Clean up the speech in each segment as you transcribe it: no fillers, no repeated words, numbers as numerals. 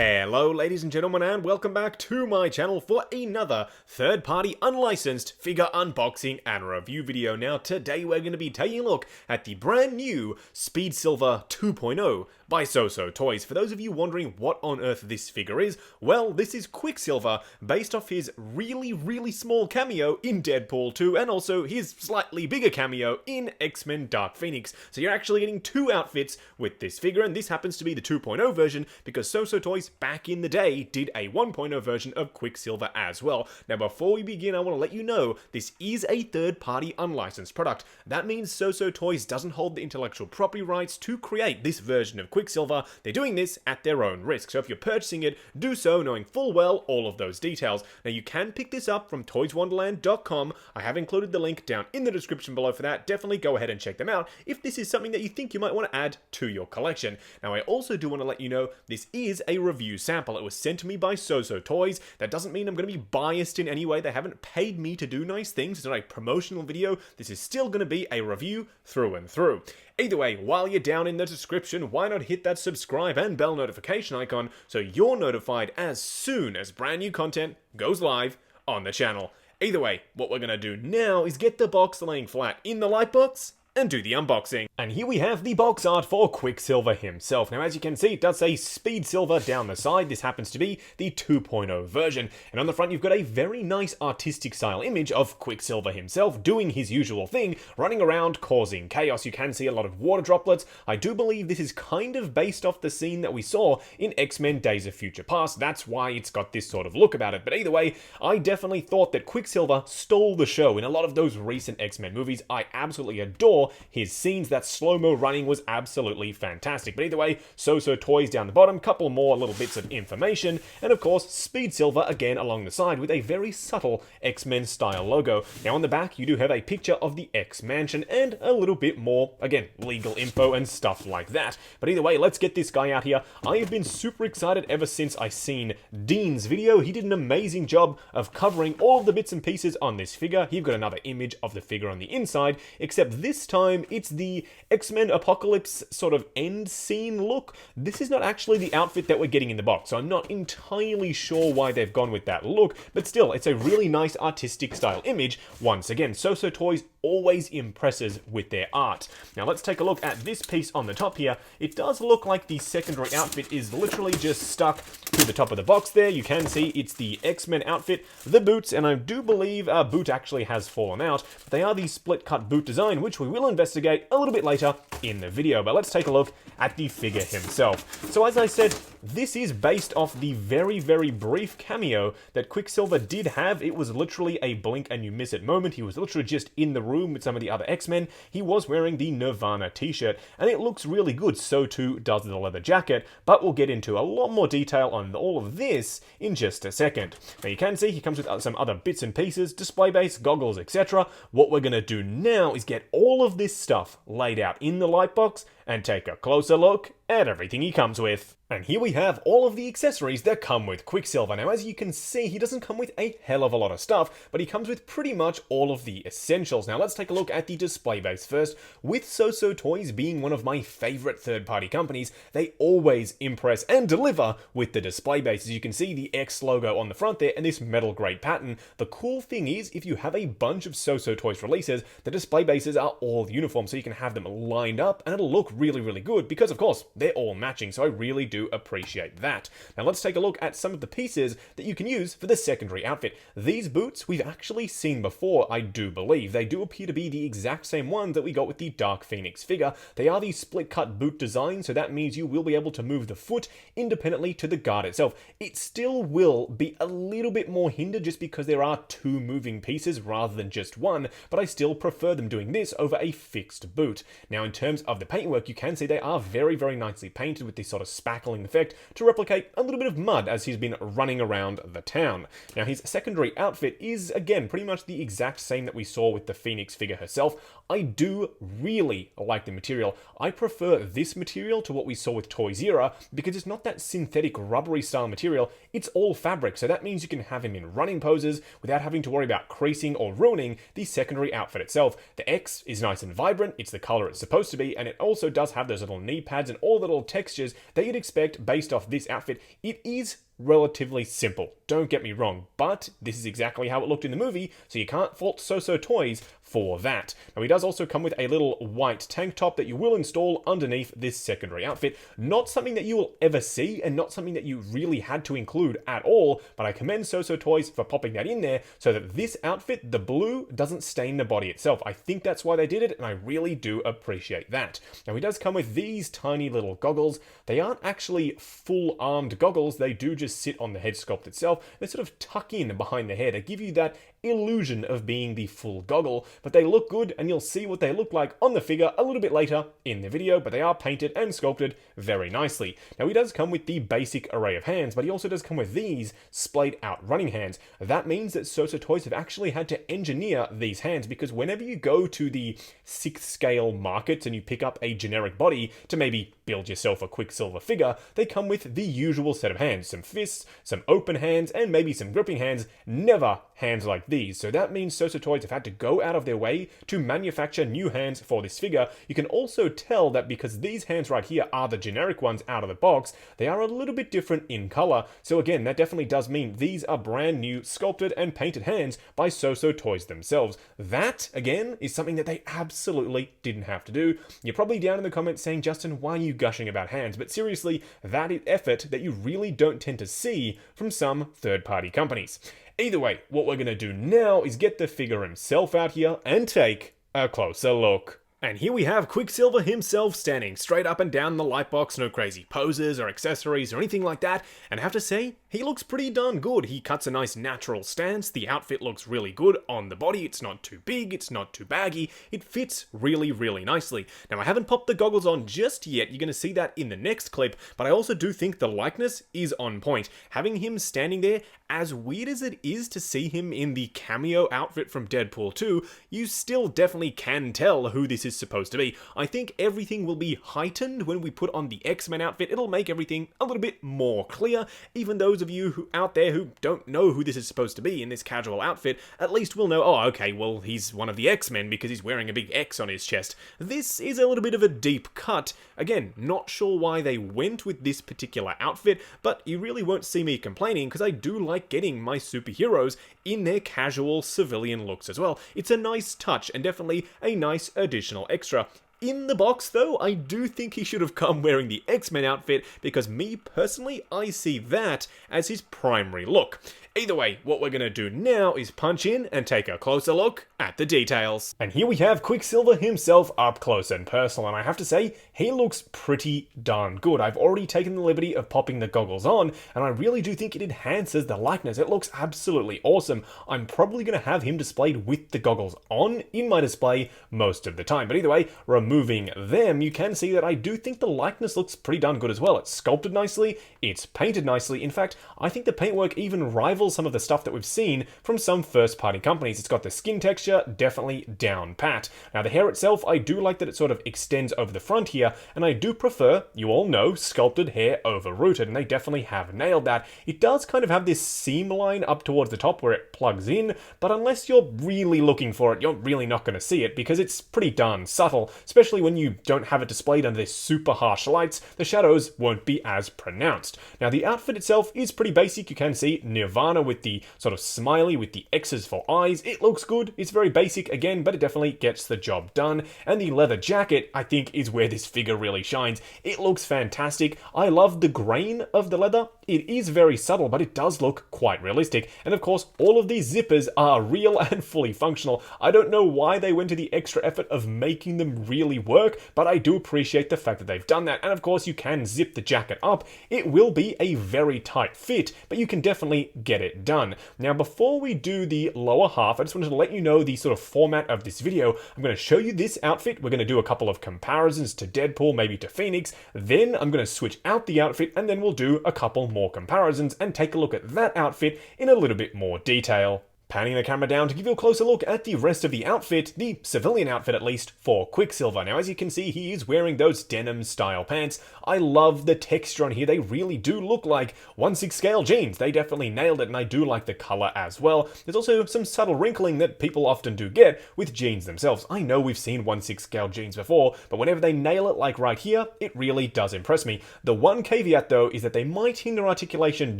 Hello ladies and gentlemen, and welcome back to my channel for another third-party unlicensed figure unboxing and review video. Now today we're going to be taking a look at the brand new Speedsilver 2.0 by SooSoo Toys. For those of you wondering what on earth this figure is, well, this is Quicksilver based off his really small cameo in Deadpool 2 and also his slightly bigger cameo in Xmen Dark Phoenix. So you're actually getting two outfits with this figure, and this happens to be the 2.0 version because SooSoo Toys back in the day did a 1.0 version of Quicksilver as well. Now before we begin, I want to let you know this is a third-party unlicensed product. That means SooSoo Toys doesn't hold the intellectual property rights to create this version of Quicksilver. They're doing this at their own risk, so if you're purchasing it, do so knowing full well all of those details. Now you can pick this up from toyswonderland.com. I have included the link down in the description below for that. Definitely go ahead and check them out if this is something that you think you might want to add to your collection. Now I also do want to let you know this is a review sample. It was sent to me by SooSoo Toys. That doesn't mean I'm going to be biased in any way. They haven't paid me to do nice things. It's not a promotional video. This is still going to be a review through and through. Either way, while you're down in the description, why not hit that subscribe and bell notification icon so you're notified as soon as brand new content goes live on the channel. Either way, what we're going to do now is get the box laying flat in the light box and do the unboxing. And here we have the box art for Quicksilver himself. Now as you can see, it does say Speedsilver down the side. This happens to be the 2.0 version. And on the front you've got a very nice artistic style image of Quicksilver himself doing his usual thing, running around causing chaos. You can see a lot of water droplets. I do believe this is kind of based off the scene that we saw in X-Men Days of Future Past. That's why it's got this sort of look about it. But either way, I definitely thought that Quicksilver stole the show in a lot of those recent X-Men movies. I absolutely adore his scenes. That slow-mo running was absolutely fantastic. But either way, SooSoo Toys down the bottom, couple more little bits of information, and of course Speedsilver again along the side with a very subtle X-Men style logo. Now on the back you do have a picture of the X-Mansion and a little bit more, again, legal info and stuff like that. But either way, let's get this guy out here. I have been super excited ever since I seen Dean's video. He did an amazing job of covering all of the bits and pieces on this figure. You've got another image of the figure on the inside, except this time it's the X-Men Apocalypse sort of end scene look. This is not actually the outfit that we're getting in the box, so I'm not entirely sure why they've gone with that look, but still, it's a really nice artistic style image. Once again, SooSoo Toys always impresses with their art. Now let's take a look at this piece on the top here. It does look like the secondary outfit is literally just stuck to the top of the box there. You can see it's the X-Men outfit, the boots, and I do believe our boot actually has fallen out. They are the split cut boot design, which we will investigate a little bit later in the video, but let's take a look at the figure himself. So as I said, this is based off the very brief cameo that Quicksilver did have. It was literally a blink and you miss it moment. He was literally just in the room with some of the other X-Men. He was wearing the Nirvana t-shirt, and it looks really good. So too does the leather jacket, but we'll get into a lot more detail on all of this in just a second. Now you can see he comes with some other bits and pieces, display base, goggles, etc. What we're going to do now is get all of this stuff laid out in the light box and take a closer look at everything he comes with. And here we have all of the accessories that come with Quicksilver. Now as you can see, he doesn't come with a hell of a lot of stuff, but he comes with pretty much all of the essentials. Now let's take a look at the display base first. With SooSoo Toys being one of my favorite third-party companies, they always impress and deliver with the display base. As you can see, the X logo on the front there and this metal grade pattern. The cool thing is, if you have a bunch of SooSoo Toys releases, the display bases are all uniform, so you can have them lined up and it'll look really good because of course they're all matching, so I really do appreciate that. Now let's take a look at some of the pieces that you can use for the secondary outfit. These boots we've actually seen before, I do believe. They do appear to be the exact same ones that we got with the Dark Phoenix figure. They are the split cut boot design, so that means you will be able to move the foot independently to the guard itself. It still will be a little bit more hindered just because there are two moving pieces rather than just one, but I still prefer them doing this over a fixed boot. Now in terms of the paintwork, you can see they are very nicely painted with this sort of spackling effect to replicate a little bit of mud as he's been running around the town. Now his secondary outfit is again pretty much the exact same that we saw with the Phoenix figure herself. I do really like the material. I prefer this material to what we saw with Toys Era because it's not that synthetic rubbery style material, it's all fabric, so that means you can have him in running poses without having to worry about creasing or ruining the secondary outfit itself. The X is nice and vibrant, it's the color it's supposed to be, and it also does have those little knee pads and all the little textures that you'd expect based off this outfit. It is relatively simple, don't get me wrong, but this is exactly how it looked in the movie, so you can't fault SooSoo Toys for that. Now, he does also come with a little white tank top that you will install underneath this secondary outfit. Not something that you will ever see, and not something that you really had to include at all, but I commend SooSoo Toys for popping that in there so that this outfit, the blue, doesn't stain the body itself. I think that's why they did it, and I really do appreciate that. Now, he does come with these tiny little goggles. They aren't actually full-armed goggles, they do just sit on the head sculpt itself. They sort of tuck in behind the head. They give you that illusion of being the full goggle, but they look good, and you'll see what they look like on the figure a little bit later in the video, but they are painted and sculpted very nicely. Now, he does come with the basic array of hands, but he also does come with these splayed out running hands. That means that SooSoo Toys have actually had to engineer these hands, because whenever you go to the 6th scale markets and you pick up a generic body to maybe build yourself a Quicksilver figure, they come with the usual set of hands, some fists, some open hands, and maybe some gripping hands, never hands like these. So that means SooSoo Toys have had to go out of their way to manufacture new hands for this figure. You can also tell that because these hands right here are the generic ones out of the box, they are a little bit different in color. So again, that definitely does mean these are brand new sculpted and painted hands by SooSoo Toys themselves. That, again, is something that they absolutely didn't have to do. You're probably down in the comments saying, Justin, why are you gushing about hands? But seriously, that is effort that you really don't tend to see from some third-party companies. Either way, what we're going to do now is get the figure himself out here and take a closer look. And here we have Quicksilver himself standing straight up and down the lightbox, no crazy poses or accessories or anything like that, and I have to say, he looks pretty darn good. He cuts a nice natural stance, the outfit looks really good on the body, it's not too big, it's not too baggy, it fits really, really nicely. Now, I haven't popped the goggles on just yet, you're going to see that in the next clip, but I also do think the likeness is on point. Having him standing there, as weird as it is to see him in the cameo outfit from Deadpool 2, you still definitely can tell who this is supposed to be. I think everything will be heightened when we put on the Xmen outfit. It'll make everything a little bit more clear. Even those of you out there who don't know who this is supposed to be in this casual outfit, at least will know, oh, okay, well, he's one of the X-Men because he's wearing a big X on his chest. This is a little bit of a deep cut. Again, not sure why they went with this particular outfit, but you really won't see me complaining because I do like getting my superheroes in their casual civilian looks as well. It's a nice touch and definitely a nice additional extra. In the box, though, I do think he should have come wearing the X-Men outfit because me, personally, I see that as his primary look. Either way, what we're going to do now is punch in and take a closer look at the details. And here we have Quicksilver himself up close and personal, and I have to say, he looks pretty darn good. I've already taken the liberty of popping the goggles on, and I really do think it enhances the likeness. It looks absolutely awesome. I'm probably going to have him displayed with the goggles on in my display most of the time. But either way, removing them, you can see that I do think the likeness looks pretty darn good as well. It's sculpted nicely, it's painted nicely. In fact, I think the paintwork even rivals some of the stuff that we've seen from some first-party companies. It's got the skin texture definitely down pat. Now, the hair itself, I do like that it sort of extends over the front here, and I do prefer, you all know, sculpted hair over rooted, and they definitely have nailed that. It does kind of have this seam line up towards the top where it plugs in, but unless you're really looking for it, you're really not going to see it because it's pretty darn subtle, especially when you don't have it displayed under this super harsh lights. The shadows won't be as pronounced. Now, the outfit itself is pretty basic. You can see Nirvana with the sort of smiley with the X's for eyes. It looks good. It's very basic again, but it definitely gets the job done. And the leather jacket, I think, is where this figure really shines. It looks fantastic. I love the grain of the leather. It is very subtle, but it does look quite realistic. And of course, all of these zippers are real and fully functional. I don't know why they went to the extra effort of making them really work, but I do appreciate the fact that they've done that. And of course, you can zip the jacket up. It will be a very tight fit, but you can definitely get it done. Now, before we do the lower half, I just wanted to let you know the sort of format of this video. I'm going to show you this outfit. We're going to do a couple of comparisons to Deadpool, maybe to Phoenix. Then I'm going to switch out the outfit, and then we'll do a couple more comparisons and take a look at that outfit in a little bit more detail. Panning the camera down to give you a closer look at the rest of the outfit, the civilian outfit at least, for Quicksilver. Now, as you can see, he is wearing those denim style pants. I love the texture on here. They really do look like 1/6 scale jeans. They definitely nailed it, and I do like the color as well. There's also some subtle wrinkling that people often do get with jeans themselves. I know we've seen 1/6 scale jeans before, but whenever they nail it like right here, it really does impress me. The one caveat though is that they might hinder articulation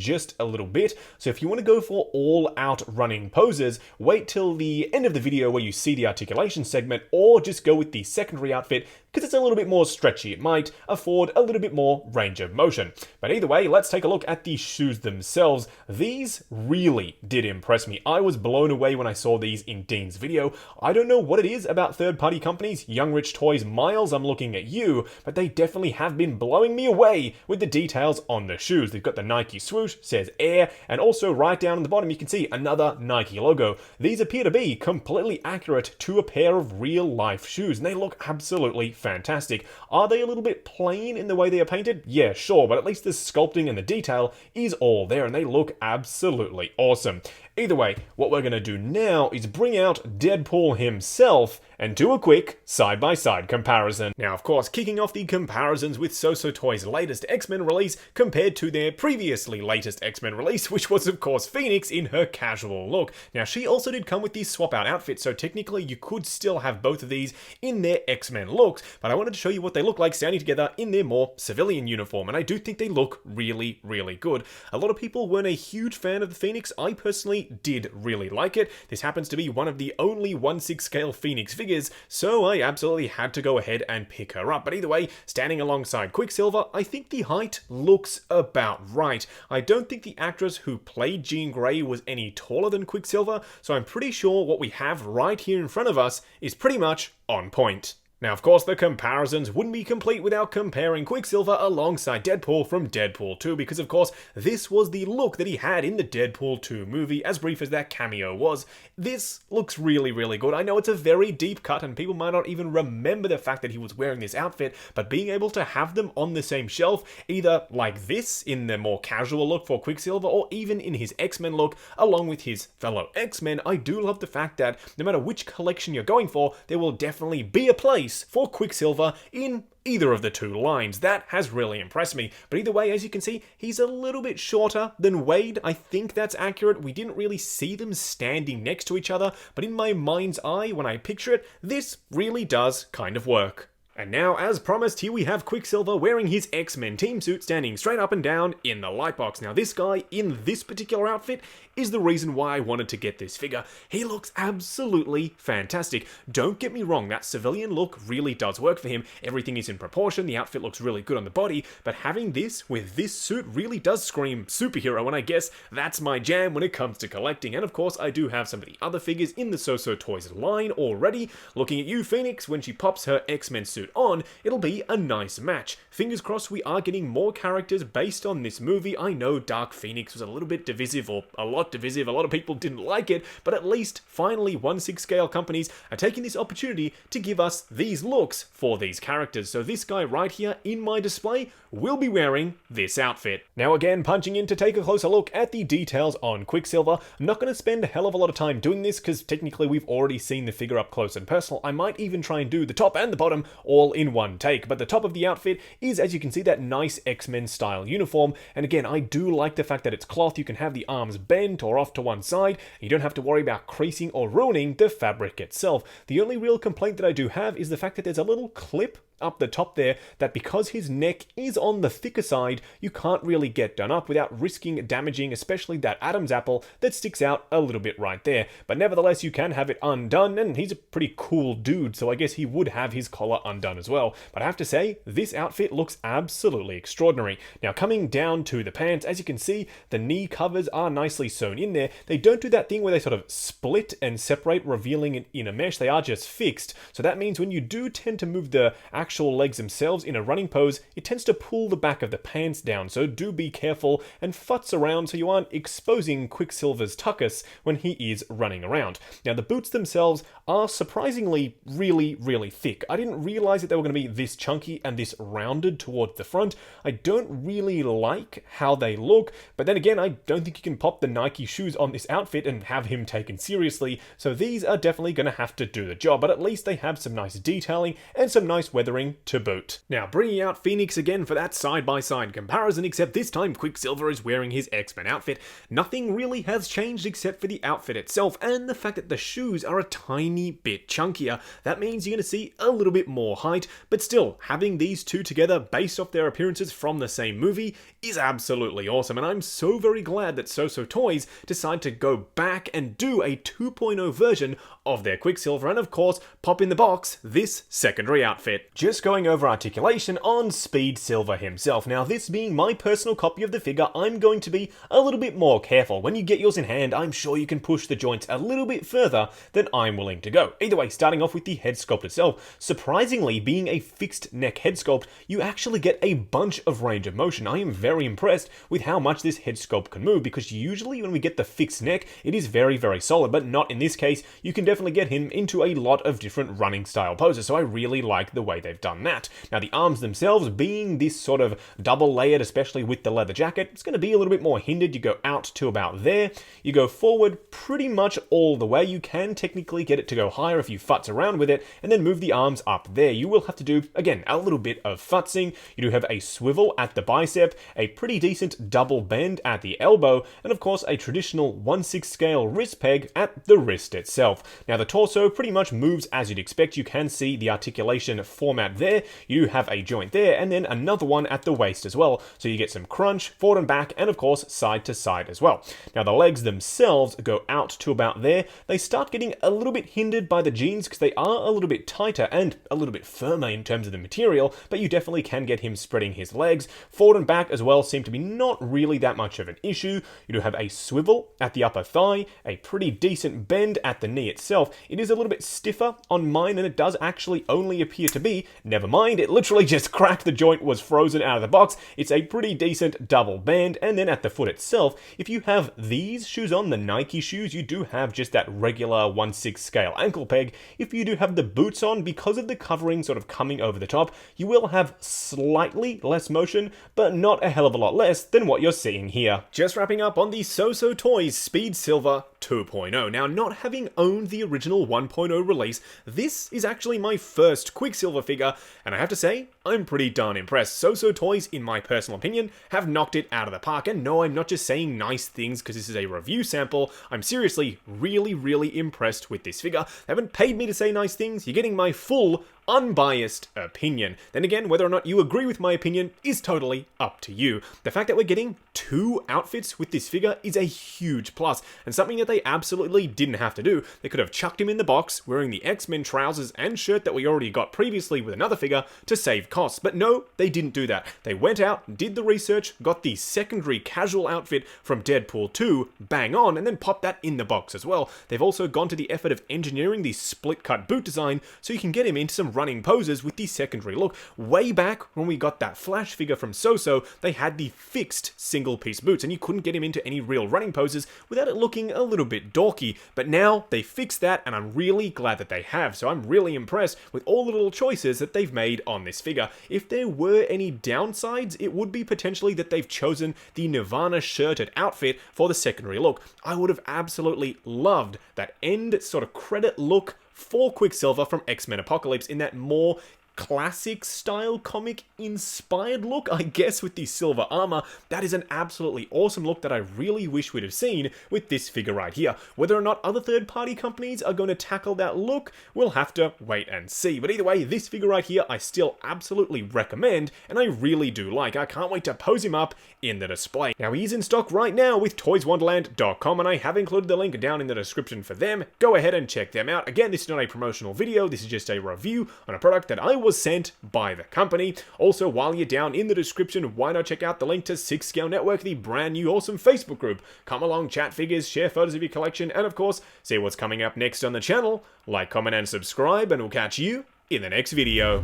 just a little bit, so if you want to go for all out running poses, wait till the end of the video where you see the articulation segment, or just go with the secondary outfit because it's a little bit more stretchy. It might afford a little bit more range of motion. But either way, let's take a look at the shoes themselves. These really did impress me. I was blown away when I saw these in Dean's video. I don't know what it is about third-party companies. Young Rich Toys, Miles, I'm looking at you, but they definitely have been blowing me away with the details on the shoes. They've got the Nike swoosh, says Air, and also right down at the bottom you can see another Nike logo. These appear to be completely accurate to a pair of real-life shoes, and they look absolutely fantastic. Are they a little bit plain in the way they are painted? Yeah, sure, but at least the sculpting and the detail is all there, and they look absolutely awesome. Either way, what we're going to do now is bring out Deadpool himself and do a quick side-by-side comparison. Now, of course, kicking off the comparisons with SooSoo Toys' latest X-Men release compared to their previously latest X-Men release, which was, of course, Phoenix in her casual look. Now, she also did come with the swap-out outfit, so technically you could still have both of these in their X-Men looks, but I wanted to show you what they look like standing together in their more civilian uniform, and I do think they look really, really good. A lot of people weren't a huge fan of the Phoenix. I personally did really like it. This happens to be one of the only 1/6 scale Phoenix figures, so I absolutely had to go ahead and pick her up. But either way, standing alongside Quicksilver, I think the height looks about right. I don't think the actress who played Jean Grey was any taller than Quicksilver, so I'm pretty sure what we have right here in front of us is pretty much on point. Now, of course, the comparisons wouldn't be complete without comparing Quicksilver alongside Deadpool from Deadpool 2, because, of course, this was the look that he had in the Deadpool 2 movie, as brief as that cameo was. This looks really, really good. I know it's a very deep cut, and people might not even remember the fact that he was wearing this outfit, but being able to have them on the same shelf, either like this, in the more casual look for Quicksilver, or even in his X-Men look, along with his fellow X-Men, I do love the fact that no matter which collection you're going for, there will definitely be a place for Quicksilver in either of the two lines. That has really impressed me. But either way, as you can see, he's a little bit shorter than Wade. I think that's accurate. We didn't really see them standing next to each other, but in my mind's eye, when I picture it, this really does kind of work. And now, as promised, here we have Quicksilver wearing his X-Men team suit, standing straight up and down in the lightbox. Now, this guy in this particular outfit is the reason why I wanted to get this figure. He looks absolutely fantastic. Don't get me wrong, that civilian look really does work for him. Everything is in proportion, the outfit looks really good on the body, but having this with this suit really does scream superhero, and I guess that's my jam when it comes to collecting. And of course, I do have some of the other figures in the SooSoo Toys line already. Looking at you, Phoenix, when she pops her X-Men suit on, it'll be a nice match. Fingers crossed we are getting more characters based on this movie. I know Dark Phoenix was a little bit divisive, or a lot divisive. A lot of people didn't like it, but at least finally 1/6 scale companies are taking this opportunity to give us these looks for these characters. So this guy right here in my display will be wearing this outfit. Now again, punching in to take a closer look at the details on Quicksilver. I'm not going to spend a hell of a lot of time doing this because technically we've already seen the figure up close and personal. I might even try and do the top and the bottom all in one take, but the top of the outfit is, as you can see, that nice X-Men style uniform. And again, I do like the fact that it's cloth. You can have the arms bent or off to one side. You don't have to worry about creasing or ruining the fabric itself. The only real complaint that I do have is the fact that there's a little clip up the top there that, because his neck is on the thicker side, you can't really get done up without risking damaging especially that Adam's apple that sticks out a little bit right there. But nevertheless, you can have it undone, and he's a pretty cool dude, so I guess he would have his collar undone as well. But I have to say, this outfit looks absolutely extraordinary. Now, coming down to the pants, as you can see, the knee covers are nicely sewn in there. They don't do that thing where they sort of split and separate, revealing an inner mesh. They are just fixed, so that means when you do tend to move the actual actual legs themselves in a running pose, it tends to pull the back of the pants down, so do be careful and futz around so you aren't exposing Quicksilver's tuchus when he is running around. Now, the boots themselves are surprisingly really thick. I didn't realize that they were going to be this chunky and this rounded towards the front. I don't really like how they look, but then again, I don't think you can pop the Nike shoes on this outfit and have him taken seriously, so these are definitely going to have to do the job, but at least they have some nice detailing and some nice weathering to boot. Now, bringing out Phoenix again for that side-by-side comparison, except this time Quicksilver is wearing his X-Men outfit. Nothing really has changed except for the outfit itself and the fact that the shoes are a tiny bit chunkier. That means you're going to see a little bit more height, but still, having these two together based off their appearances from the same movie is absolutely awesome, and I'm so very glad that SooSoo Toys decided to go back and do a 2.0 version of their Quicksilver, and of course, pop in the box this secondary outfit. Just going over articulation on Speedsilver himself. Now, this being my personal copy of the figure, I'm going to be a little bit more careful. When you get yours in hand, I'm sure you can push the joints a little bit further than I'm willing to go. Either way, starting off with the head sculpt itself, surprisingly, being a fixed neck head sculpt, you actually get a bunch of range of motion. I am very impressed with how much this head sculpt can move, because usually when we get the fixed neck, it is very solid, but not in this case. You can definitely get him into a lot of different running style poses, so I really like the way they've done that. Now, the arms themselves, being this sort of double layered, especially with the leather jacket, it's going to be a little bit more hindered. You go out to about there, you go forward pretty much all the way. You can technically get it to go higher if you futz around with it, and then move the arms up there. You will have to do, again, a little bit of futzing. You do have a swivel at the bicep, a pretty decent double bend at the elbow, and of course a traditional 1/6 scale wrist peg at the wrist itself. Now, the torso pretty much moves as you'd expect. You can see the articulation format there. You have a joint there, and then another one at the waist as well. So you get some crunch, forward and back, and of course side to side as well. Now, the legs themselves go out to about there. They start getting a little bit hindered by the jeans because they are a little bit tighter and a little bit firmer in terms of the material, but you definitely can get him spreading his legs. Forward and back as well seem to be not really that much of an issue. You do have a swivel at the upper thigh, a pretty decent bend at the knee itself. It is a little bit stiffer on mine, and it does actually only appear to be, never mind, it literally just cracked, the joint was frozen out of the box. It's a pretty decent double band, and then at the foot itself, if you have these shoes on, the Nike shoes, you do have just that regular 1/6 scale ankle peg. If you do have the boots on, because of the covering sort of coming over the top, you will have slightly less motion, but not a hell of a lot less than what you're seeing here. Just wrapping up on the SooSoo Toys Speedsilver 2.0. Now, not having owned the original 1.0 release, this is actually my first Quicksilver figure, and I have to say, I'm pretty darn impressed. SooSoo Toys, in my personal opinion, have knocked it out of the park, and no, I'm not just saying nice things because this is a review sample. I'm seriously really impressed with this figure. They haven't paid me to say nice things. You're getting my full, unbiased opinion. Then again, whether or not you agree with my opinion is totally up to you. The fact that we're getting 2 outfits with this figure is a huge plus, and something that they absolutely didn't have to do. They could have chucked him in the box wearing the Xmen trousers and shirt that we already got previously with another figure to save costs, but no, they didn't do that. They went out, did the research, got the secondary casual outfit from Deadpool 2 bang on, and then popped that in the box as well. They've also gone to the effort of engineering the split cut boot design so you can get him into some running poses with the secondary look. Way back when we got that Flash figure from SooSoo, they had the fixed single piece boots, and you couldn't get him into any real running poses without it looking a little bit dorky, but now they fixed that, and I'm really glad that they have. So I'm really impressed with all the little choices that they've made on this figure. If there were any downsides, it would be potentially that they've chosen the Nirvana shirted outfit for the secondary look. I would have absolutely loved that end sort of credit look for Quicksilver from X-Men Apocalypse in that more classic style comic inspired look, I guess, with the silver armor. That is an absolutely awesome look that I really wish we'd have seen with this figure right here. Whether or not other third-party companies are going to tackle that look, we'll have to wait and see. But either way, this figure right here I still absolutely recommend, and I really do like. I can't wait to pose him up in the display. Now, he's in stock right now with toyswonderland.com, and I have included the link down in the description for them. Go ahead and check them out. Again, this is not a promotional video, this is just a review on a product that I was sent by the company. Also, while you're down in the description, why not check out the link to 6 Scale Network, the brand new awesome Facebook group. Come along, chat figures, share photos of your collection, and of course, see what's coming up next on the channel. Like, comment, and subscribe, and we'll catch you in the next video.